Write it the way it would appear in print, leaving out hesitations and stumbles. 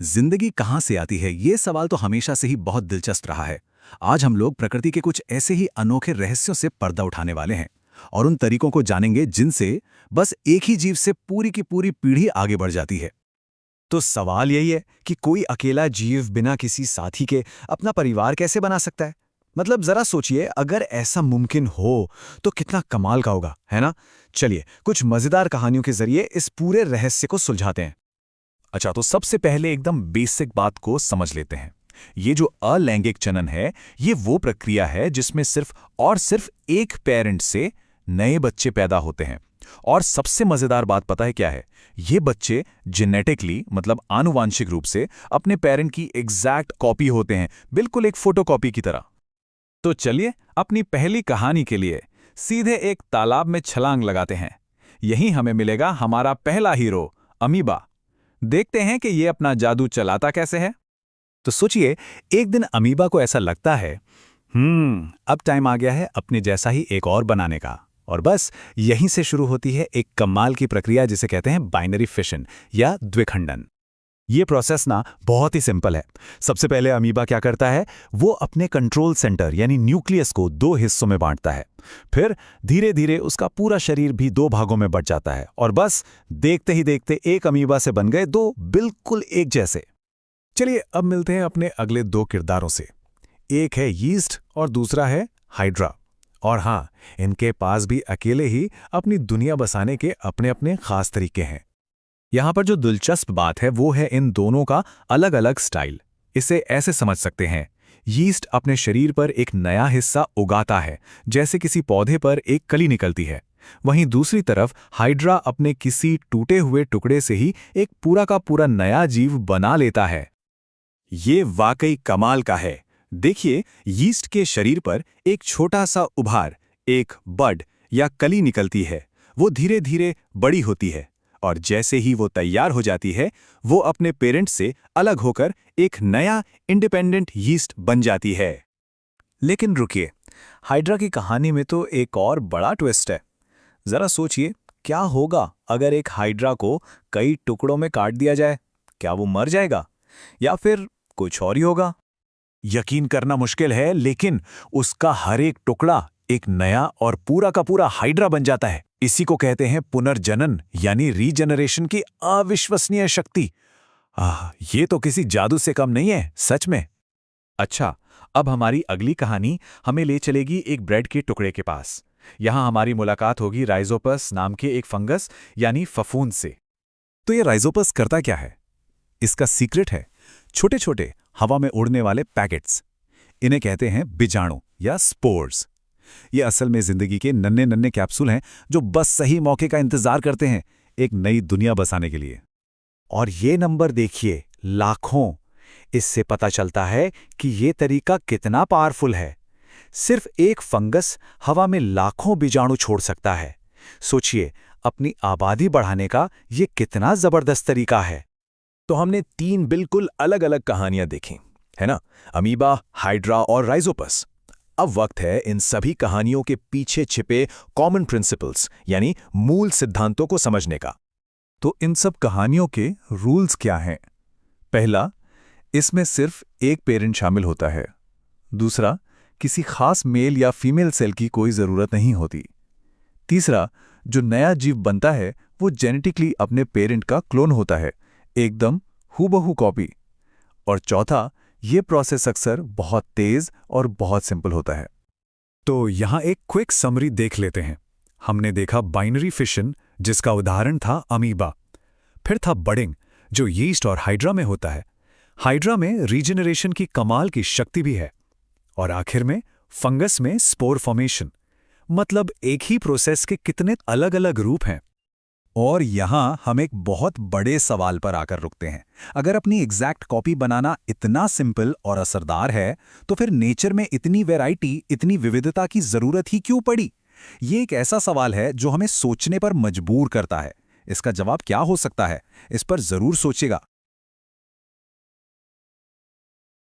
जिंदगी कहाँ से आती है, ये सवाल तो हमेशा से ही बहुत दिलचस्प रहा है। आज हम लोग प्रकृति के कुछ ऐसे ही अनोखे रहस्यों से पर्दा उठाने वाले हैं और उन तरीकों को जानेंगे जिनसे बस एक ही जीव से पूरी की पूरी पीढ़ी आगे बढ़ जाती है। तो सवाल यही है कि कोई अकेला जीव बिना किसी साथी के अपना परिवार कैसे बना सकता है। मतलब जरा सोचिए, अगर ऐसा मुमकिन हो तो कितना कमाल का होगा, है ना। चलिए कुछ मजेदार कहानियों के जरिए इस पूरे रहस्य को सुलझाते हैं। अच्छा, तो सबसे पहले एकदम बेसिक बात को समझ लेते हैं। ये जो अलैंगिक जनन है, ये वो प्रक्रिया है जिसमें सिर्फ और सिर्फ एक पेरेंट से नए बच्चे पैदा होते हैं। और सबसे मजेदार बात पता है क्या है? ये बच्चे जेनेटिकली मतलब आनुवांशिक रूप से अपने पेरेंट की एग्जैक्ट कॉपी होते हैं, बिल्कुल एक फोटोकॉपी की तरह। तो चलिए अपनी पहली कहानी के लिए सीधे एक तालाब में छलांग लगाते हैं। यहीं हमें मिलेगा हमारा पहला हीरो, अमीबा। देखते हैं कि ये अपना जादू चलाता कैसे है। तो सोचिए, एक दिन अमीबा को ऐसा लगता है, अब टाइम आ गया है अपने जैसा ही एक और बनाने का। और बस यहीं से शुरू होती है एक कमाल की प्रक्रिया जिसे कहते हैं बाइनरी फिशन या द्विखंडन। ये प्रोसेस ना बहुत ही सिंपल है। सबसे पहले अमीबा क्या करता है, वो अपने कंट्रोल सेंटर यानी न्यूक्लियस को दो हिस्सों में बांटता है। फिर धीरे धीरे उसका पूरा शरीर भी दो भागों में बंट जाता है और बस देखते ही देखते एक अमीबा से बन गए दो बिल्कुल एक जैसे। चलिए अब मिलते हैं अपने अगले दो किरदारों से। एक है यीस्ट और दूसरा है हाइड्रा। और हाँ, इनके पास भी अकेले ही अपनी दुनिया बसाने के अपने अपने खास तरीके हैं। यहाँ पर जो दिलचस्प बात है वो है इन दोनों का अलग अलग स्टाइल। इसे ऐसे समझ सकते हैं, यीस्ट अपने शरीर पर एक नया हिस्सा उगाता है, जैसे किसी पौधे पर एक कली निकलती है। वहीं दूसरी तरफ हाइड्रा अपने किसी टूटे हुए टुकड़े से ही एक पूरा का पूरा नया जीव बना लेता है। ये वाकई कमाल का है। देखिए, यीस्ट के शरीर पर एक छोटा सा उभार, एक बड या कली निकलती है। वो धीरे धीरे बड़ी होती है और जैसे ही वो तैयार हो जाती है, वो अपने पेरेंट से अलग होकर एक नया इंडिपेंडेंट यीस्ट बन जाती है। लेकिन रुकिए, हाइड्रा की कहानी में तो एक और बड़ा ट्विस्ट है। जरा सोचिए, क्या होगा अगर एक हाइड्रा को कई टुकड़ों में काट दिया जाए? क्या वो मर जाएगा या फिर कुछ और ही होगा? यकीन करना मुश्किल है, लेकिन उसका हर एक टुकड़ा एक नया और पूरा का पूरा हाइड्रा बन जाता है। इसी को कहते हैं पुनर्जनन यानी रीजनरेशन की अविश्वसनीय शक्ति। ये तो किसी जादू से कम नहीं है, सच में। अच्छा, अब हमारी अगली कहानी हमें ले चलेगी एक ब्रेड के टुकड़े के पास। यहां हमारी मुलाकात होगी राइजोपस नाम के एक फंगस यानी फफूंद से। तो ये राइजोपस करता क्या है? इसका सीक्रेट है छोटे छोटे हवा में उड़ने वाले पैकेट्स। इन्हें कहते हैं बीजाणु या स्पोर्स। ये असल में जिंदगी के नन्हे नन्हे कैप्सूल हैं जो बस सही मौके का इंतजार करते हैं एक नई दुनिया बसाने के लिए। और ये नंबर देखिए, लाखों। इससे पता चलता है कि ये तरीका कितना पावरफुल है। सिर्फ एक फंगस हवा में लाखों बीजाणु छोड़ सकता है। सोचिए, अपनी आबादी बढ़ाने का ये कितना जबरदस्त तरीका है। तो हमने तीन बिल्कुल अलग अलग कहानियां देखी, है ना? अमीबा, हाइड्रा और राइजोपस। अब वक्त है इन सभी कहानियों के पीछे छिपे कॉमन प्रिंसिपल्स यानी मूल सिद्धांतों को समझने का। तो इन सब कहानियों के रूल्स क्या हैं? पहला, इसमें सिर्फ एक पेरेंट शामिल होता है। दूसरा, किसी खास मेल या फीमेल सेल की कोई जरूरत नहीं होती। तीसरा, जो नया जीव बनता है वो जेनेटिकली अपने पेरेंट का क्लोन होता है, एकदम हूबहू कॉपी। और चौथा, ये प्रोसेस अक्सर बहुत तेज और बहुत सिंपल होता है। तो यहां एक क्विक समरी देख लेते हैं। हमने देखा बाइनरी फिशन, जिसका उदाहरण था अमीबा। फिर था बडिंग, जो यीस्ट और हाइड्रा में होता है। हाइड्रा में रीजनरेशन की कमाल की शक्ति भी है। और आखिर में फंगस में स्पोर फॉर्मेशन। मतलब एक ही प्रोसेस के कितने अलग अलग रूप हैं। और यहां हम एक बहुत बड़े सवाल पर आकर रुकते हैं। अगर अपनी एग्जैक्ट कॉपी बनाना इतना सिंपल और असरदार है, तो फिर नेचर में इतनी वैरायटी, इतनी विविधता की जरूरत ही क्यों पड़ी? ये एक ऐसा सवाल है जो हमें सोचने पर मजबूर करता है। इसका जवाब क्या हो सकता है? इस पर जरूर सोचिएगा।